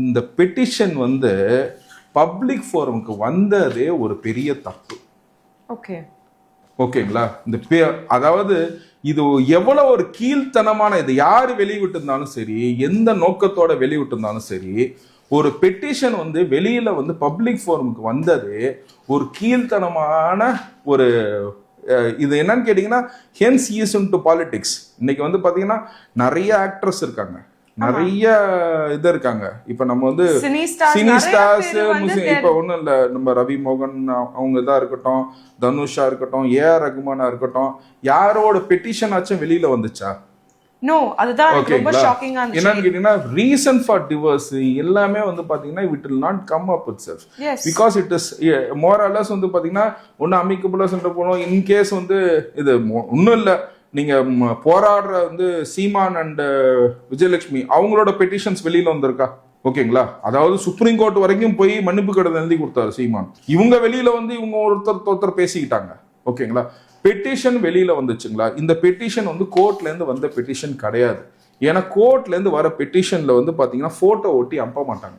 இந்த பெட்டிஷன் வந்து பப்ளிக் ஃபோரமுக்கு வந்ததே ஒரு பெரிய தப்பு. ஓகேங்களா? அதாவது இது எவ்வளவு ஒரு கீழ்த்தனமான, இது யாரு வெளியிட்டு இருந்தாலும் சரி, எந்த நோக்கத்தோட வெளியிட்டு இருந்தாலும் சரி, ஒரு பெட்டிஷன் வந்து வெளியில வந்து பப்ளிக் ஃபோரமுக்கு வந்தது ஒரு கீழ்த்தனமான ஒரு இது என்னன்னு கேட்டீங்கன்னா ஹென்ஸ் ஈஸ் இன்டு பாலிடிக்ஸ். இன்னைக்கு வந்து பாத்தீங்கன்னா நிறைய ஆக்ட்ரஸ் இருக்காங்க, நிறைய இது இருக்காங்க. இப்ப நம்ம வந்து சினி ஸ்டார்ஸ் இப்ப ஒண்ணும் இல்ல, நம்ம ரவி மோகன் அவங்க இதா இருக்கட்டும், தனுஷா இருக்கட்டும், ஏஆர் ரகுமானா இருக்கட்டும், யாரோட பெட்டிஷன் ஆச்சும் வெளியில வந்துச்சா? நோ. அதுதான் ரொம்ப ஷாக்கிங்கா இருந்துச்சு. என்னன்னு கேட்டீங்கன்னா ரீசன் ஃபார் டிவோர்ஸ் எல்லாமே வந்து பாத்தீங்கன்னா it will not come up itself because it is more or less வந்து பாத்தீங்கன்னா ஒன்னு அமிக்கபிளா சண்டை போனோம். இன் கேஸ் வந்து இது ஒன்னும் இல்ல, நீங்க போராடுற வந்து சீமான் அண்ட் விஜயலட்சுமி அவங்களோட பெட்டிஷன்ஸ் வெளியில வந்திருக்கா? ஓகேங்களா? அதாவது சுப்ரீம் கோர்ட் வரைக்கும் போய் மன்னிப்பு கடிதம் எழுதி கொடுத்தாரு சீமான். இவங்க வெளியில வந்து இவங்க ஒருத்தர் பேசிக்கிட்டாங்க. ஓகேங்களா? பெட்டிஷன் வெளியில வந்துச்சுங்களா? இந்த பெட்டிஷன் வந்து கோர்ட்ல இருந்து வந்த பெட்டிஷன் கிடையாது. ஏன்னா கோர்ட்ல இருந்து வர பெட்டிஷன்ல வந்து பாத்தீங்கன்னா போட்டோ ஒட்டி அனுப்ப மாட்டாங்க.